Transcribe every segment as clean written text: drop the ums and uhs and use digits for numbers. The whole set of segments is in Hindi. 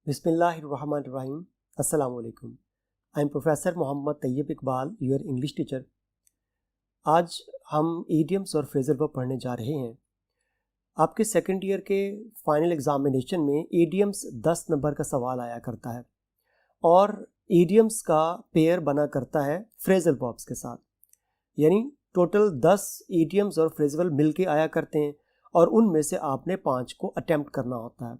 बिस्मिल्लाहिर्रहमानिर्रहीम। अस्सलाम वालेकुम। I am professor Mohammad Tayyab Iqbal, your English teacher. आज हम ईडियम्स और फ्रेजल वर्ब पढ़ने जा रहे हैं। आपके सेकंड ईयर के फाइनल एग्जामिनेशन में ईडियम्स 10 नंबर का सवाल आया करता है और ईडियम्स का पेयर बना करता है फ्रेजल वर्ब्स के साथ। यानी टोटल 10 ईडियम्स और फ्रेजल वर्ब मिल के आया करते हैं और उनमें से आपने 5 को अटेम्प्ट करना होता है।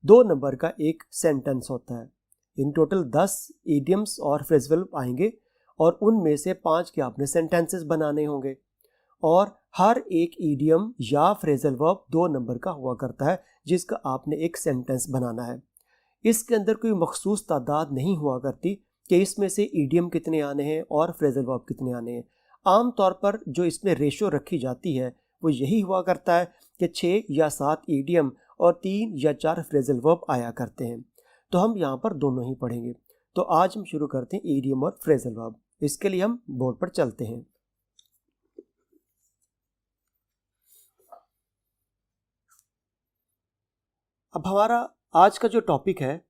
2 नंबर का एक सेंटेंस होता है। इन टोटल 10 ईडियम्स और फ्रेजल वर्ब आएंगे और उनमें से 5 के आपने सेंटेंसेस बनाने होंगे और हर एक ईडियम या फ्रेजल वर्ब 2 नंबर का हुआ करता है जिसका आपने एक सेंटेंस बनाना है। इसके अंदर कोई मखसूस तादाद नहीं हुआ करती कि इसमें से ईडियम कितने आने हैं और फ्रेजल वर्ब कितने आने हैं। आम तौर पर जो इसमें रेशो रखी जाती है वो यही हुआ करता है कि 6 या 7 ईडियम और 3 या 4 फ्रेजल वर्ब आया करते हैं। तो हम यहाँ पर दोनों ही पढ़ेंगे। तो आज हम शुरू करते हैं ईडियम और फ्रेजल वर्ब। इसके लिए हम बोर्ड पर चलते हैं। अब हमारा आज का जो टॉपिक है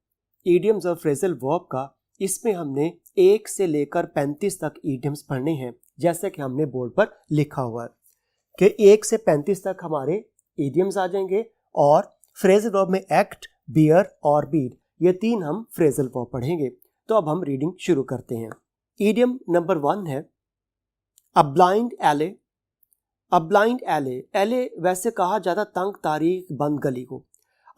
ईडियम्स और फ्रेजल वर्ब का, इसमें हमने 1 से लेकर 35 तक ईडियम्स पढ़ने हैं, जैसे कि हमने बोर्ड पर लिखा हुआ है कि 1 से 35 तक हमारे ईडियम्स आ जाएंगे और फ्रेजल वर्ब में एक्ट, बियर और बीड, ये 3 हम फ्रेजल वर्ब पढ़ेंगे। तो अब हम रीडिंग शुरू करते हैं। ईडियम नंबर 1 है अ ब्लाइंड एले। अ ब्लाइंड एले, एले वैसे कहा जाता तंग तारीख बंद गली को।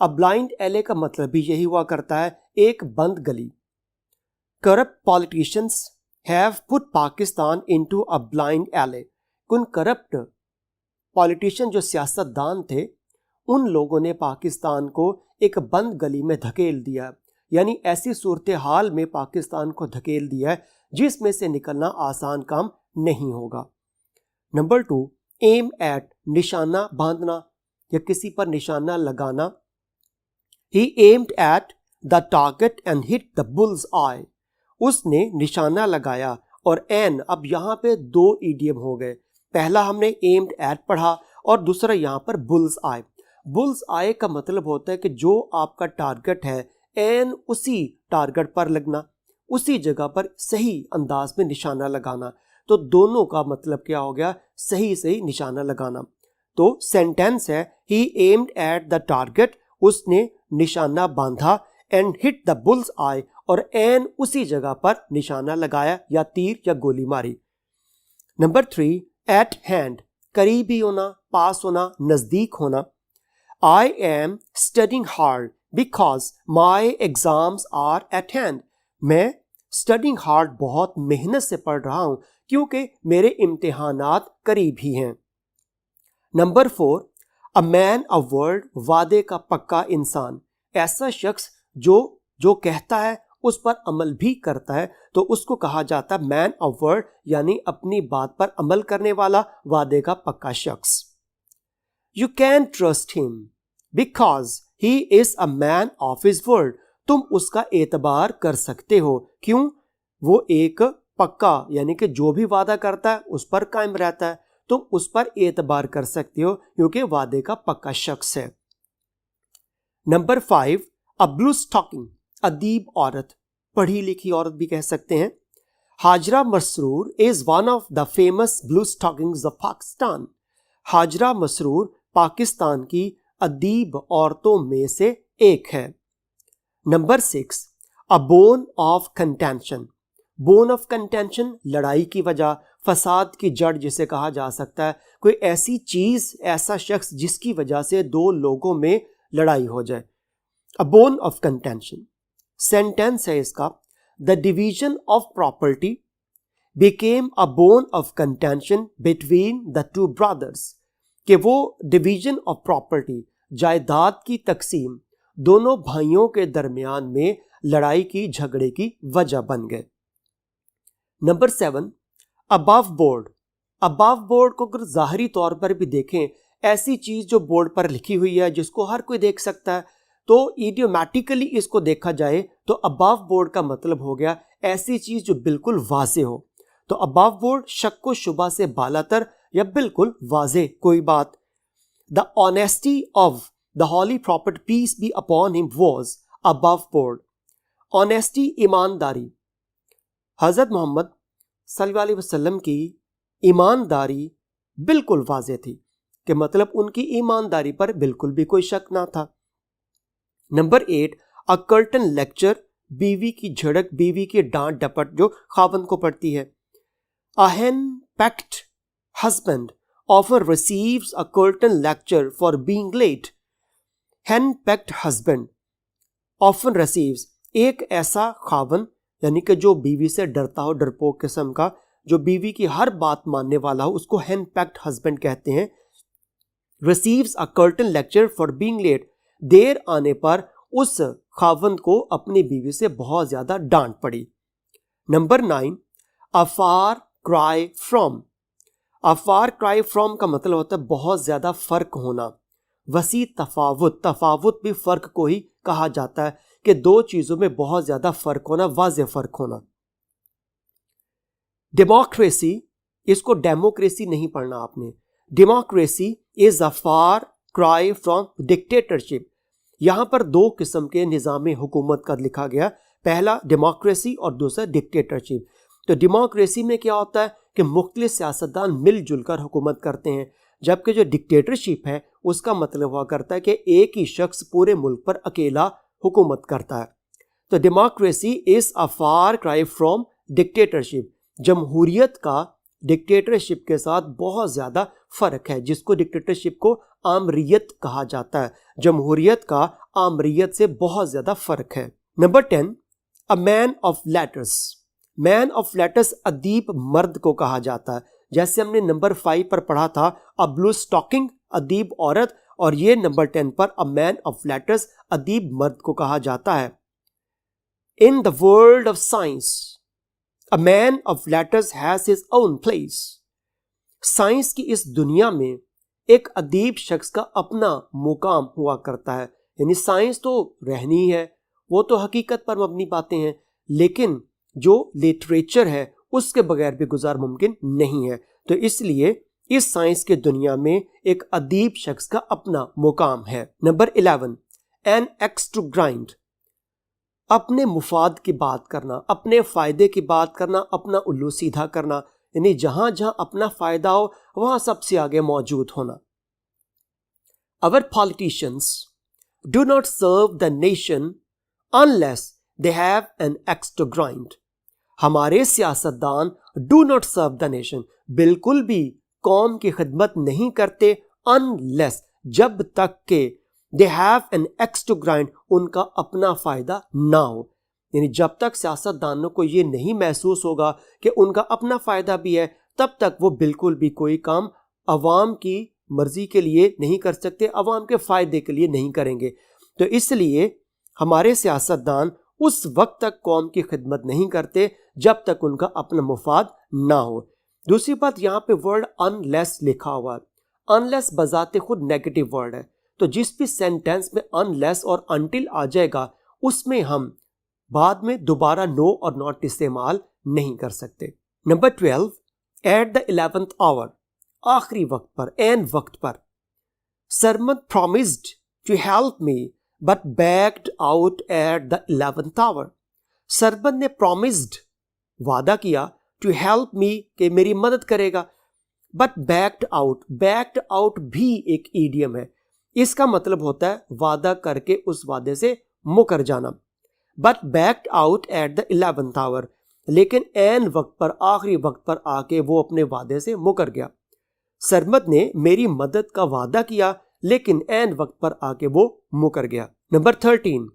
अ ब्लाइंड एले का मतलब भी यही हुआ करता है, एक बंद गली। Corrupt politicians have put Pakistan into a blind एले। उन करप्ट पॉलिटिशियन जो सियासतदान थे, उन लोगों ने पाकिस्तान को एक बंद गली में धकेल दिया। यानी ऐसी सूरत हाल में पाकिस्तान को धकेल दिया है जिसमें से निकलना आसान काम नहीं होगा। नंबर 2, एम एट, निशाना बांधना या किसी पर निशाना लगाना। He aimed at the target and hit the bull's eye. उसने निशाना लगाया और एन, अब यहाँ पे 2 ईडियम हो गए। पहला हमने एम्ड एट पढ़ा और दूसरा यहाँ पर बुल्स आई। बुल्स आई का मतलब होता है कि जो आपका टारगेट है एन उसी टारगेट पर लगना, उसी जगह पर सही अंदाज में निशाना लगाना। तो दोनों का मतलब क्या हो गया, सही सही निशाना लगाना। तो सेंटेंस है ही एम्ड एट द टारगेट, उसने निशाना बांधा, एंड हिट द बुल्स आई, और एन उसी जगह पर निशाना लगाया या तीर या गोली मारी। नंबर 3, एट हैंड, करीबी होना, पास होना, नजदीक होना। I am studying hard because my exams are at hand. मैं स्टडिंग हार्ड बहुत मेहनत से पढ़ रहा हूं क्योंकि मेरे इम्तिहानात करीब ही हैं। Number 4, a man a word, वादे का पक्का इंसान। ऐसा शख्स जो कहता है उस पर अमल भी करता है, तो उसको कहा जाता है मैन अ वर्ड, यानी अपनी बात पर अमल करने वाला, वादे का पक्का शख्स। You can trust him because he is a man of his word. तुम उसका एतबार कर सकते हो, क्यों? वो एक पक्का, यानी कि जो भी वादा करता है उस पर कायम रहता है। तुम उस पर एतबार कर सकते हो क्योंकि वादे का पक्का शख्स है। नंबर 5, अ ब्लू स्टॉकिंग, अदीब औरत, पढ़ी लिखी औरत भी कह सकते हैं। Hajra Masroor is one of the famous blue stockings of Pakistan. Hajra Masroor Pakistan की अदीब औरतों में से एक है। Number 6, a bone of contention. Bone of contention, लड़ाई की वजह, फसाद की जड़ जिसे कहा जा सकता है। कोई ऐसी चीज, ऐसा शख्स जिसकी वजह से 2 लोगों में लड़ाई हो जाए। अ बोन ऑफ कंटेंशन। सेंटेंस है इसका, the division of property became a bone of contention between the 2 brothers. कि वो डिवीजन ऑफ प्रॉपर्टी, जायदाद की तकसीम, दोनों भाइयों के दरमियान में लड़ाई की, झगड़े की वजह बन गए। Number 7, above board. Above board को अगर जाहिरी तौर पर भी देखें, ऐसी चीज जो बोर्ड पर लिखी हुई है जिसको हर कोई देख सकता है, तो इडियोमैटिकली इसको देखा जाए तो अबव बोर्ड का मतलब हो गया ऐसी चीज जो बिल्कुल वाजे हो। तो अबव बोर्ड शक व शुबा से बालातर या बिल्कुल वाजे कोई बात। The honesty of the holy prophet peace be upon him was above board. Honesty, ईमानदारी। हज़रत मोहम्मद सल्लल्लाहु अलैहि वसल्लम की ईमानदारी बिल्कुल वाज़ेह थी कि मतलब उनकी ईमानदारी पर बिल्कुल भी कोई शक ना था। नंबर 8, अ कर्टन लेक्चर, बीवी की झड़क, बीवी की डांट डपट जो खावंद को पड़ती है। अ hen-pecked husband often receives a curtain lecture for being late. hen-pecked husband often receives, एक ऐसा खावंद यानी कि जो बीवी से डरता हो, डरपोक किस्म का, जो बीवी की हर बात मानने वाला हो, उसको hen-pecked husband कहते हैं। receives a curtain lecture for being late, देर आने पर उस खावंद को अपनी बीवी से बहुत ज्यादा डांट पड़ी। Number 9, a far cry from। a far cry from का मतलब होता है बहुत ज्यादा फर्क होना, वसी तफावुत। तफावुत भी फर्क को ही कहा जाता है कि दो चीजों में बहुत ज्यादा फर्क होना, वाज़ेह फर्क होना। डेमोक्रेसी, इसको डेमोक्रेसी नहीं पढ़ना आपने। Democracy is a far cry from dictatorship. यहां पर दो किस्म के निज़ाम हुकूमत का लिखा गया, पहला डेमोक्रेसी और दूसरा डिक्टेटरशिप। तो डेमोक्रेसी में क्या होता है कि मुख्तलिफ सियासतदान मिलजुल कर हुकूमत करते हैं, जबकि जो डिक्टेटरशिप है उसका मतलब हुआ करता है कि एक ही शख्स पूरे मुल्क पर अकेला हुकूमत करता है। तो democracy is a far cry from dictatorship. जमहूरियत का डिक्टेटरशिप के साथ बहुत ज्यादा फर्क है, जिसको डिक्टेटरशिप को आमरीयत कहा जाता है। जमहूरियत का आमरीयत से बहुत ज्यादा फर्क है। Number 10, a man of letters. Man of letters अदीब मर्द को कहा जाता है, जैसे हमने नंबर 5 पर पढ़ा था अ ब्लू स्टॉकिंग, अदीब औरत, और ये नंबर 10 पर अ मैन ऑफ लेटर्स अदीब मर्द को कहा जाता है। इन the world of science, a man of letters has his own place. Science की इस दुनिया में एक अदीब शख्स का अपना मुकाम हुआ करता है। यानी साइंस तो रहनी है, वो तो हकीकत पर मबनी बातें हैं, लेकिन जो लिटरेचर है उसके बगैर भी गुजार मुमकिन नहीं है। तो इसलिए इस साइंस की दुनिया में एक अदीब शख्स का अपना मुकाम है। Number 11, an axe to grind. अपने मुफाद की बात करना, अपने फायदे की बात करना, अपना उल्लू सीधा करना, यानी जहां जहां अपना फायदा हो वहां सबसे आगे मौजूद होना। Our politicians do not serve the nation unless they have an axe to grind. हमारे सियासतदान do not serve the nation, बिल्कुल भी कौम की खिदमत नहीं करते, अनलेस, जब तक के they have an axe to grind, उनका अपना फायदा ना हो। यानी जब तक सियासतदानों को ये नहीं महसूस होगा कि उनका अपना फायदा भी है, तब तक वो बिल्कुल भी कोई काम अवाम की मर्जी के लिए नहीं कर सकते, अवाम के फायदे के लिए नहीं करेंगे। तो इसलिए हमारे सियासतदान उस वक्त तक कौम की खिदमत नहीं करते जब तक उनका अपना मुफाद ना हो। दूसरी बात, यहाँ पे वर्ड अनलेस लिखा हुआ है। अनलेस बजाते खुद नेगेटिव वर्ड है, तो जिस भी सेंटेंस में अनलेस और अनटिल आ जाएगा उसमें हम बाद में दोबारा नो और नॉट इस्तेमाल नहीं कर सकते। Number 12, eight the 11th our, आखिरी वक्त पर, एन वक्त पर। Sarmad promised to help me but backed out at the 11th hour. Sarmad ने प्रॉमिस्ड, वादा किया, टू हेल्प मी, कि मेरी मदद करेगा, but backed out. Backed out भी एक ईडियम है, इसका मतलब होता है वादा करके उस वादे से मुकर जाना। But backed out at the 11th hour, लेकिन एन वक्त पर, आखिरी वक्त पर आके वो अपने वादे से मुकर गया। सरमद ने मेरी मदद का वादा किया लेकिन एन वक्त पर आके वो मुकर गया। नंबर 13,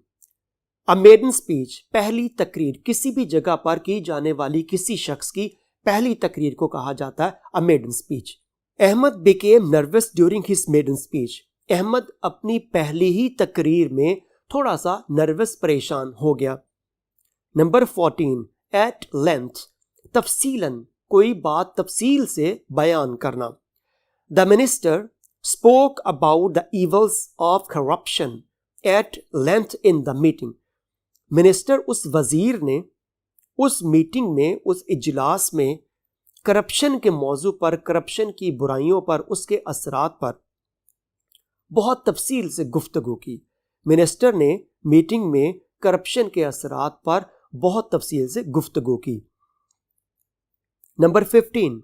अ मेडन स्पीच, पहली तकरीर। किसी भी जगह पर की जाने वाली किसी शख्स की पहली तकरीर को कहा जाता है a maiden speech. Ahmed became nervous during his maiden speech. Ahmed अपनी पहली ही तकरीर में थोड़ा सा नर्वस, परेशान हो गया। नंबर 14, एट लेंथ, तफसीलन, कोई बात तफसील से बयान करना। The minister spoke about the evils of corruption at length in the meeting. Minister, उस वजीर ने उस मीटिंग में, उस इजलास में करप्शन के मौजू पर, करप्शन की बुराइयों पर, उसके असरात पर बहुत तफसील से गुफ्तगू की। मिनिस्टर ने मीटिंग में करप्शन के असरात पर बहुत तफसील से गुफ्तगू की। नंबर 15,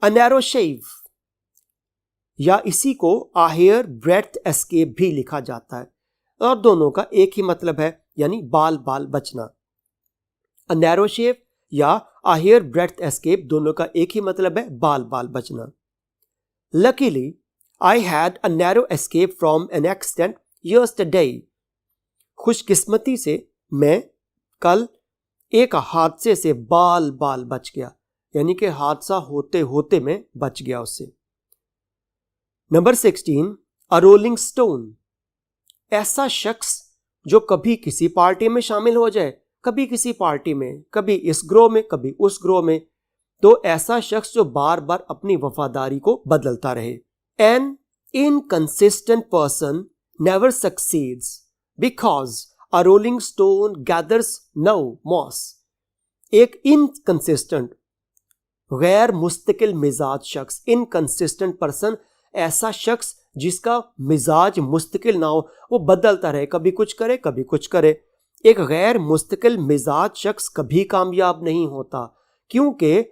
अ नैरो शेव, या इसी को आ हेयर ब्रेथ एस्केप भी लिखा जाता है, और दोनों का एक ही मतलब है, यानी बाल बाल बचना। अ नैरो शेव या आ हेयर ब्रेथ एस्केप दोनों का एक ही मतलब है, बाल बाल बचना। Luckily I had a narrow escape from an accident yesterday, खुशकिस्मती से मैं कल एक हादसे से बाल बाल बच गया, यानी कि हादसा होते होते मैं बच गया उससे। नंबर 16, अ रोलिंग स्टोन, ऐसा शख्स जो कभी किसी पार्टी में शामिल हो जाए, कभी किसी पार्टी में, कभी इस ग्रोह में, कभी उस ग्रोह में, तो ऐसा शख्स जो बार बार अपनी वफादारी को बदलता रहे। An inconsistent person never succeeds because a rolling stone gathers no moss, एक इनकंसिस्टेंट गैर मुस्तकिल मिजाज शख्स, इनकंसिस्टेंट पर्सन, ऐसा शख्स जिसका मिजाज मुस्तकिल ना हो, वो बदलता रहे, कभी कुछ करे कभी कुछ करे। एक गैर मुस्तकिल मिजाज शख्स कभी कामयाब नहीं होता, क्योंकि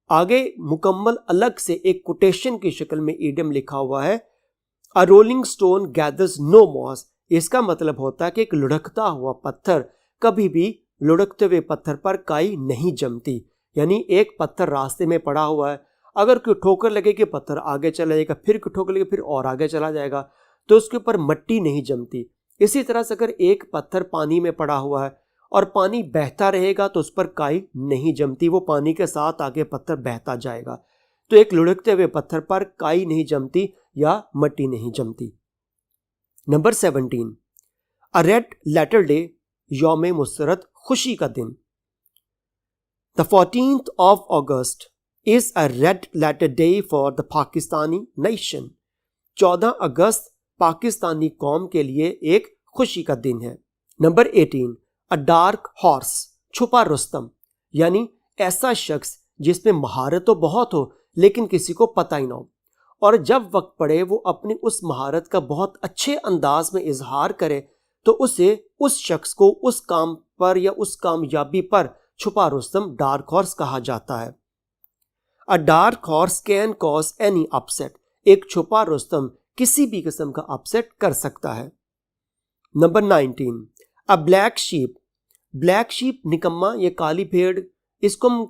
आगे मुकम्मल अलग से एक कोटेशन की शक्ल में ईडियम लिखा हुआ है, a rolling stone gathers no moss. इसका मतलब होता है कि एक लुढ़कता हुआ पत्थर कभी भी लुढ़कते हुए पत्थर पर काई नहीं जमती, यानी एक पत्थर रास्ते में पड़ा हुआ है, अगर कोई ठोकर लगेगी पत्थर आगे चला जाएगा, फिर कोई ठोकर लगेगी फिर और आगे चला जाएगा, तो उसके ऊपर मट्टी नहीं जमती। इसी तरह से अगर एक पत्थर पानी में पड़ा हुआ है और पानी बहता रहेगा तो उस पर काई नहीं जमती, वो पानी के साथ आगे पत्थर बहता जाएगा। तो एक लुढ़कते हुए पत्थर पर काई नहीं जमती या मट्टी नहीं जमती। नंबर 17, अ रेड लेटर डे, यौम मुसरत, खुशी का दिन। The 14th of August is a red letter day for the Pakistani nation. 14 अगस्त पाकिस्तानी कौम के लिए एक खुशी का दिन है। नंबर 18, अ डार्क हॉर्स, छुपा रुस्तम, यानी ऐसा शख्स जिसमें महारत तो बहुत हो लेकिन किसी को पता ही ना हो, और जब वक्त पड़े वो अपनी उस महारत का बहुत अच्छे अंदाज में इजहार करे तो उसे, उस शख्स को उस काम पर या उस कामयाबी पर छुपा रुस्तम, डार्क हॉर्स कहा जाता है। अ dark horse can cause any upset, एक छुपा रुस्तम किसी भी किस्म का अपसेट कर सकता है। नंबर 19, अ ब्लैक शीप, ब्लैक शीप निकम्मा, ये काली भेड़, इसको हम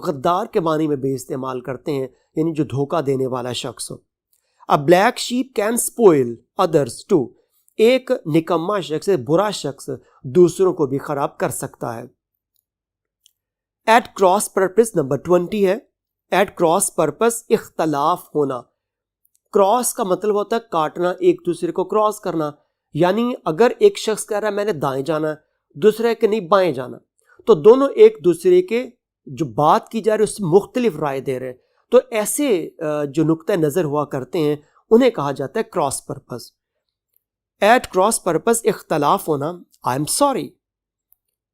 गद्दार के मानी में भी इस्तेमाल करते हैं, यानी जो धोखा देने वाला शख्स हो। A black sheep can spoil others too, एक निकम्मा शख्स, बुरा शख्स दूसरों को भी खराब कर सकता है। एट क्रॉस पर्पस, नंबर 20 है, एट क्रॉस पर्पस, इख्तलाफ होना। क्रॉस का मतलब होता है काटना, एक दूसरे को क्रॉस करना, यानी अगर एक शख्स कह रहा है मैंने दाएं जाना, दूसरा के नहीं बाएं जाना, तो दोनों एक दूसरे के जो बात की जा रही है उससे मुख्तलिफ राय दे रहे हैं, तो ऐसे जो नुक्ता नज़र हुआ करते हैं उन्हें कहा जाता है cross purpose. At cross purpose, इख्तलाफ होना। I am sorry,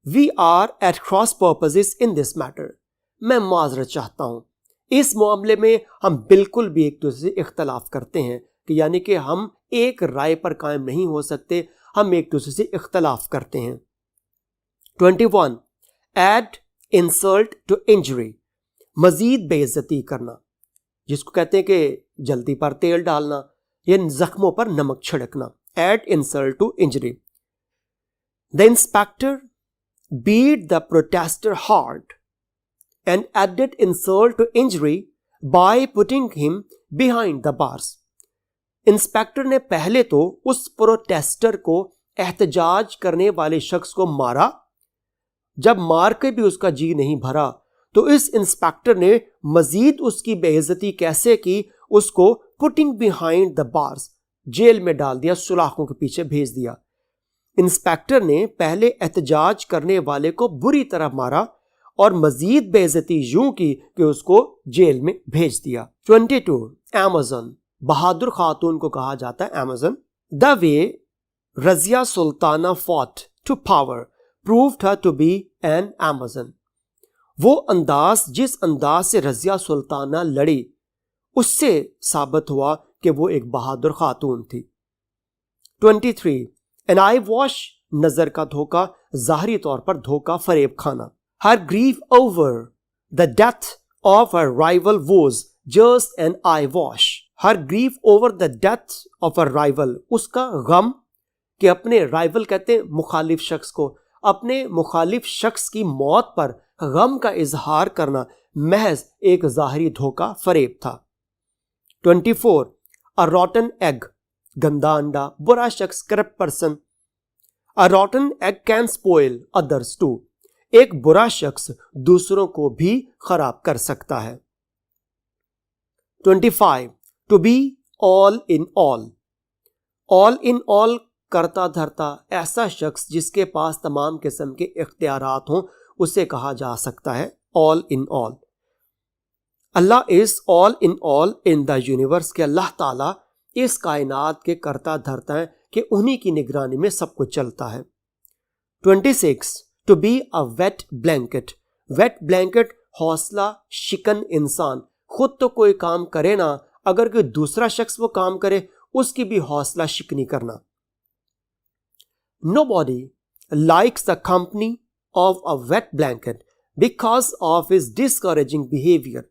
we are at cross purposes in this matter, मैं माजरत चाहता हूं, इस मामले में हम बिल्कुल भी एक दूसरे से इख्तलाफ करते हैं, कि यानी कि हम एक राय पर कायम नहीं हो सकते, हम एक दूसरे से इख्तलाफ करते हैं। 21, एड इंसल्ट टू इंजरी, मजीद बेइज्जती करना, जिसको कहते हैं कि जल्दी पर तेल डालना या जख्मों पर नमक छिड़कना। Add insult to injury. The inspector beat the protester hard and added insult to injury by putting him behind the bars. Inspector ने पहले तो उस प्रोटेस्टर को, एहतजाज करने वाले शख्स को मारा, जब मार के भी उसका जी नहीं भरा तो इस इंस्पेक्टर ने मजीद उसकी बेइज्जती कैसे की, उसको putting behind the bars, jail में डाल दिया, सुलाखों के पीछे भेज दिया। इंस्पेक्टर ने पहले एहतजाज करने वाले को बुरी तरह मारा और मजीद बेइज्जती यूं की कि उसको जेल में भेज दिया। 22, अमेज़न, बहादुर खातून को कहा जाता है Amazon. The way Razia Sultana fought to power proved her to be an Amazon, वो अंदाज, जिस अंदाज से रजिया सुल्ताना लड़ी उससे साबित हुआ कि वो एक बहादुर खातून थी। 23, and I wash नजर का धोखा, जाहिरी तौर पर धोखा फरेब खाना। Her grief over the death of her rival was just an eyewash. Her grief over the death of a rival, उसका गम कि अपने राइवल कहते हैं मुखालिफ शख्स को, अपने मुखालिफ शख्स की मौत पर गम का इजहार करना महज एक जाहिरी धोखा फरेब था। 24 अ रॉटन एग, गंदा अंडा, बुरा शख्स, corrupt person. A rotten egg can spoil others too, एक बुरा शख्स दूसरों को भी खराब कर सकता है। 25 to be all in all, all in all करता धरता, ऐसा शख्स जिसके पास तमाम किस्म के इख्तियारात हों उसे कहा जा सकता है all in all. Allah is all in the universe, के अल्लाह ताला इस कायनात के करता धरता है कि उन्हीं की निगरानी में सब कुछ चलता है। 26 to be a wet blanket, wet blanket हौसला शिकन इंसान, खुद तो कोई काम करे ना, अगर कोई दूसरा शख्स वो काम करे उसकी भी हौसला शिकनी करना। Nobody likes the company of a wet blanket because of his discouraging behavior.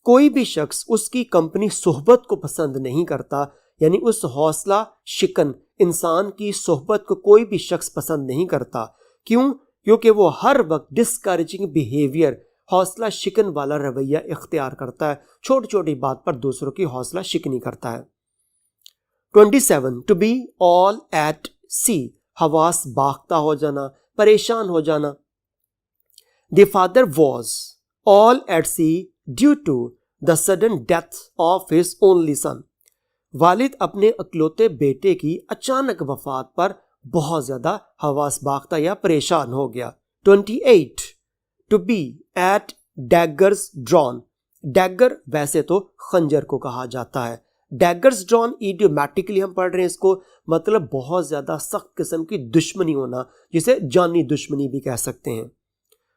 कोई भी शख्स उसकी कंपनी सोहबत को पसंद नहीं करता, यानी उस हौसला शिकन इंसान की सोहबत को कोई भी शख्स पसंद नहीं करता। क्यों? क्योंकि वो हर वक्त डिस्करेजिंग बिहेवियर, हौसला शिकन वाला रवैया इख्तियार करता है, छोटी छोटी बात पर दूसरों की हौसला शिकनी करता है। 27 to be all at sea, हवास बाख्ता हो जाना, परेशान हो जाना। The father was all at sea due to the sudden death of his only son, वालिद अपने अकलौते बेटे की अचानक वफात पर बहुत ज्यादा हवास बाख्ता या परेशान हो गया। 28 to be at daggers drawn, dagger वैसे तो खंजर को कहा जाता है, डैगर्स ड्रॉन इडियोमैटिकली हम पढ़ रहे हैं इसको, मतलब बहुत ज्यादा सख्त किस्म की दुश्मनी होना, जिसे जानी दुश्मनी भी कह सकते हैं,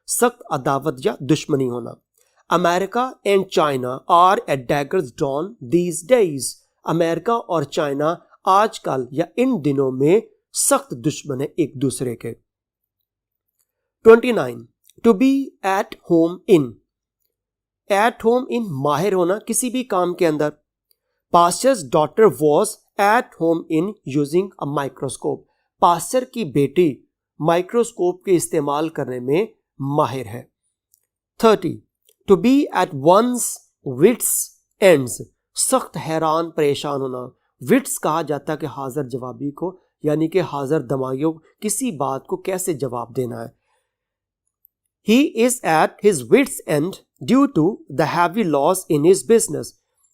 सख्त अदावत या दुश्मनी होना। America and China are at daggers drawn these days, America और चाइना आजकल या इन दिनों में सख्त दुश्मन है एक दूसरे के। 29 to be at home in, at home in माहिर होना किसी भी काम के अंदर। Pastor's daughter was at home in using a microscope, pastor की बेटी माइक्रोस्कोप के इस्तेमाल करने में माहिर है। 30 to be at one's wits ends, सख्त हैरान परेशान होना। विट्स कहा जाता है कि हाजिर जवाबी को, यानी कि हाजिर दमागियों किसी बात को कैसे जवाब देना है। He is at his wits end due to the heavy loss in his business,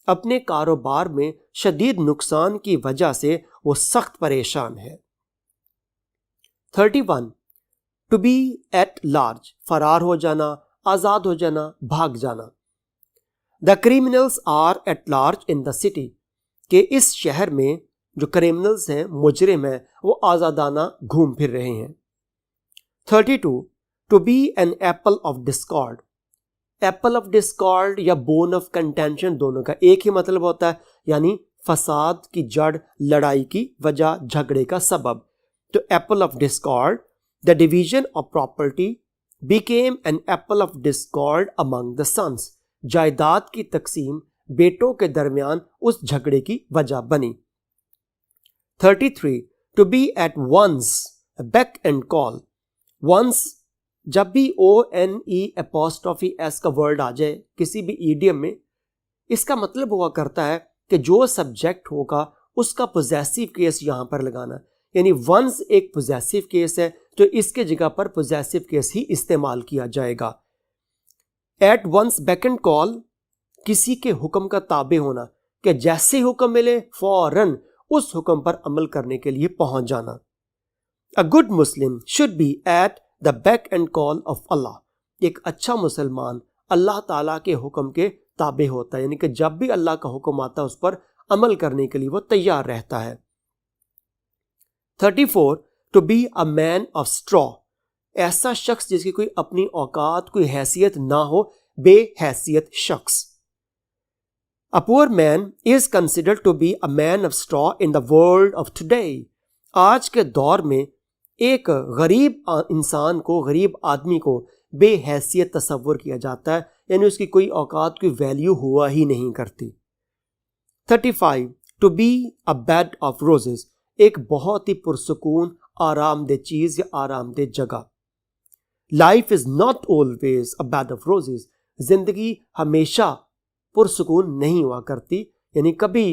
अपने कारोबार में शदीद नुकसान की वजह से वो सख्त परेशान है। 31 टू बी एट लार्ज, फरार हो जाना, आजाद हो जाना, भाग जाना। The criminals are at large in the city, के इस शहर में जो क्रिमिनल्स हैं, मुजरिम हैं, वो आजादाना घूम फिर रहे हैं। 32 to be an apple of discord, apple of discord या बोन ऑफ कंटेंशन दोनों का एक ही मतलब होता है, यानी फसाद की जड़, लड़ाई की वजह, झगड़े का सबब। तो apple of discord, the division of property became an apple of discord among the sons, जायदाद की तकसीम बेटों के दरमियान उस झगड़े की वजह बनी। 33 to be at one's beck and call, one's जब भी ONE' का वर्ड आ जाए किसी भी ईडियम में, इसका मतलब हुआ करता है कि जो सब्जेक्ट होगा उसका पोजेसिव केस यहां पर लगाना, यानी वंस एक पोजेसिव केस है तो इसके जगह पर पोजेसिव केस ही इस्तेमाल किया जाएगा। At one's beck and call, किसी के हुक्म का ताबे होना, कि जैसे हुक्म मिले फौरन उस हुक्म पर अमल करने के लिए पहुंच जाना। A good Muslim should be at the beck and call of Allah, एक अच्छा मुसलमान अल्लाह ताला के हुक्म के ताबे होता है, यानी कि जब भी अल्लाह का हुक्म आता है उस पर अमल करने के लिए वो तैयार रहता है। 34 to be a man of straw, ऐसा शख्स जिसकी कोई अपनी औकात, कोई हैसियत ना हो, बेहैसियत शख्स। A poor man is considered to be a man of straw in the world of today, आज के दौर में एक गरीब इंसान को, गरीब आदमी को बेहैसियत तस्वुर किया जाता है, यानी उसकी कोई औकात, की वैल्यू हुआ ही नहीं करती। 35 to be a bed of roses, एक बहुत ही पुरसुकून आरामदेह चीज या आरामदेह जगह। Life is not always a bed of roses, जिंदगी हमेशा पुरसुकून नहीं हुआ करती, यानी कभी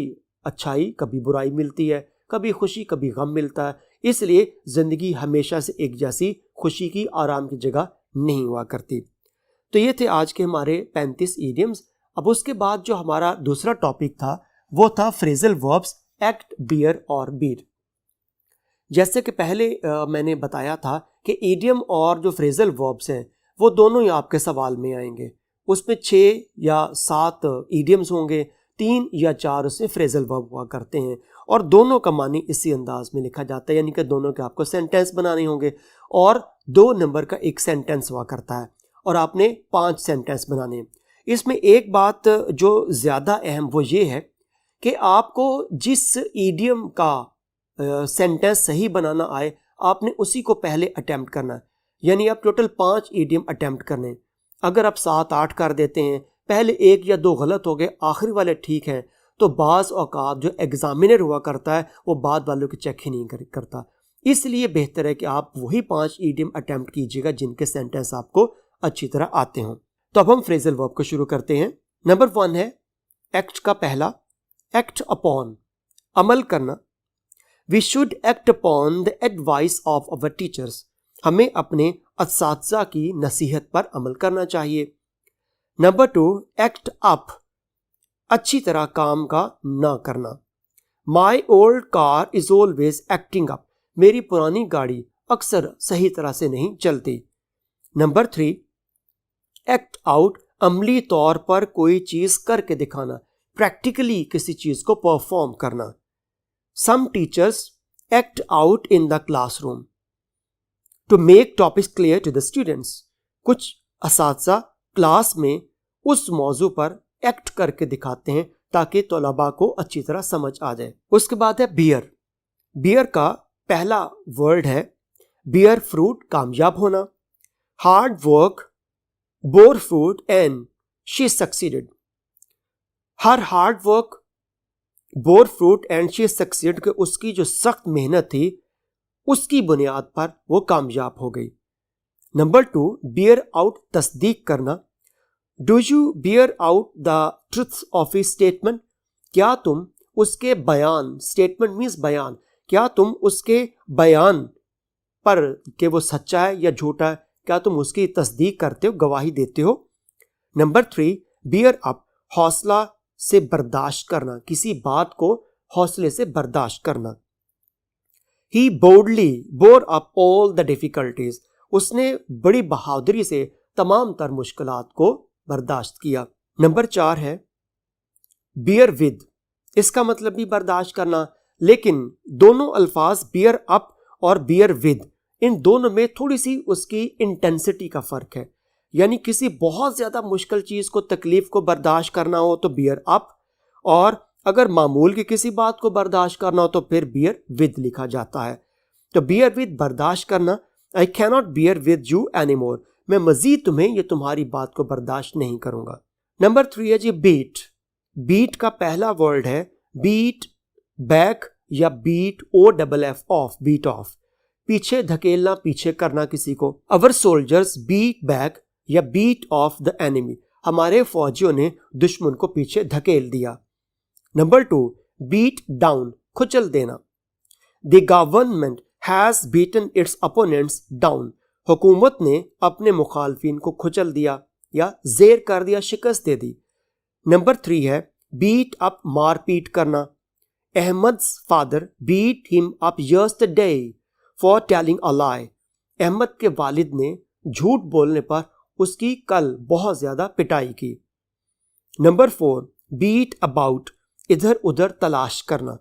अच्छाई कभी बुराई मिलती है, कभी खुशी कभी गम मिलता है, इसलिए जिंदगी हमेशा से एक जैसी खुशी की, आराम की जगह नहीं हुआ करती। तो ये थे आज के हमारे 35 इडियम्स। अब उसके बाद जो हमारा दूसरा टॉपिक था वो था फ्रेजल वर्ब्स एक्ट, बियर और बीट। जैसे कि पहले मैंने बताया था कि इडियम और जो फ्रेजल वर्ब्स हैं वो दोनों ही आपके सवाल में आएंगे। उसमें 6 या 7 इडियम्स होंगे, 3 या 4 उससे फ्रेजल वर्ब हुआ करते हैं, और दोनों का मानी इसी अंदाज में लिखा जाता है, यानी कि दोनों के आपको सेंटेंस बनाने होंगे, और 2 नंबर का एक सेंटेंस हुआ करता है और आपने 5 सेंटेंस बनाने। इसमें एक बात जो ज़्यादा अहम वो ये है कि आपको जिस इडियम का सेंटेंस सही बनाना आए आपने उसी को पहले अटेम्प्ट करना है, यानी आप टोटल 5 इडियम अटेम्प्ट करने। अगर आप 7-8 कर देते हैं, पहले 1 या 2 गलत हो गए, आखिरी वाले ठीक हैं, तो बाज़ औकात जो एग्जामिनर हुआ करता है वो बाद वालों की चेक ही नहीं करता। इसलिए बेहतर है कि आप वही 5 इडियम अटेम्प्ट कीजिएगा जिनके सेंटेंस आपको अच्छी तरह आते हों। तो अब हम फ्रेजल वर्ब को शुरू करते हैं। नंबर 1 है एक्ट का पहला, एक्ट अपॉन, अमल करना। We should act upon the advice of our teachers, हमें अपने असातिज़ा की नसीहत पर अमल करना चाहिए। नंबर 2 एक्ट अप, अच्छी तरह काम का ना करना। My old car is always acting up, मेरी पुरानी गाड़ी अक्सर सही तरह से नहीं चलती। नंबर 3 एक्ट आउट, अमली तौर पर कोई चीज करके दिखाना, प्रैक्टिकली किसी चीज को परफॉर्म करना। Some teachers act out in the classroom to make topics clear to the students, कुछ असातिज़ा क्लास में उस मौजू पर एक्ट करके दिखाते हैं ताकि तलबा को अच्छी तरह समझ आ जाए। उसके बाद है बियर। बियर का पहला वर्ड है बियर फ्रूट, कामयाब होना। Hard work bore fruit and she succeeded, her hard work bore fruit and she succeeded के उसकी जो सख्त मेहनत थी उसकी बुनियाद पर वो कामयाब हो गई। नंबर 2 बियर आउट, तस्दीक करना। Do you beer out the truth of A statement, क्या तुम उसके बयान, स्टेटमेंट मीन्स बयान, क्या तुम उसके बयान पर कि वो सच्चा है या झूठा है, क्या तुम उसकी तस्दीक करते हो, गवाही देते हो। नंबर 3 बियर अप, हौसला से बर्दाश्त करना, किसी बात को हौसले से बर्दाश्त करना। He boldly bore up all the difficulties, उसने बड़ी बहादुरी से तमाम तर मुश्किलात को बर्दाश्त किया। नंबर 4 है बियर विद, इसका मतलब भी बर्दाश्त करना, लेकिन दोनों अल्फाज बियर अप और बियर विद, इन दोनों में थोड़ी सी उसकी इंटेंसिटी का फर्क है, यानी किसी बहुत ज्यादा मुश्किल चीज को, तकलीफ को बर्दाश्त करना हो तो बियर अप, और अगर मामूल की किसी बात को बर्दाश्त करना हो तो फिर बियर विद लिखा जाता है। तो बियर विद बर्दाश्त करना, I cannot bear with you anymore, मैं मजीद तुम्हें ये तुम्हारी बात को बर्दाश्त नहीं करूंगा। नंबर 3 है जी बीट। बीट का पहला वर्ड है बीट बैक या beat OFF off, beat off, पीछे धकेलना, पीछे करना किसी को। अवर सोल्जर्स बीट बैक या बीट ऑफ द एनिमी, हमारे फौजियों ने दुश्मन को पीछे धकेल दिया। नंबर 2 बीट डाउन, खुचल देना। The government has beaten it's opponents down, हुकूमत ने अपने मुखालफिन को खुचल दिया या जेर कर दिया, शिकस्त दे दी। नंबर 3 है बीट अप, मारपीट करना। Ahmed's father beat him up yesterday for telling a lie, Ahmed के वालिद ने झूठ बोलने पर उसकी कल बहुत ज्यादा पिटाई की। नंबर 4 बीट अबाउट, इधर उधर तलाश करना।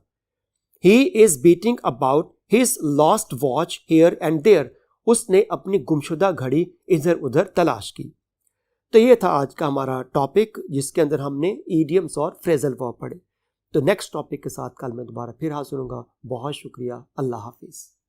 He is beating about his lost watch here and there, उसने अपनी गुमशुदा घड़ी इधर उधर तलाश की। तो ये था आज का हमारा टॉपिक जिसके अंदर हमने इडियम्स और फ्रेजल वर्ब पढ़े। तो नेक्स्ट टॉपिक के साथ कल मैं दोबारा फिर हाजिर होऊंगा। बहुत शुक्रिया, अल्लाह हाफिज।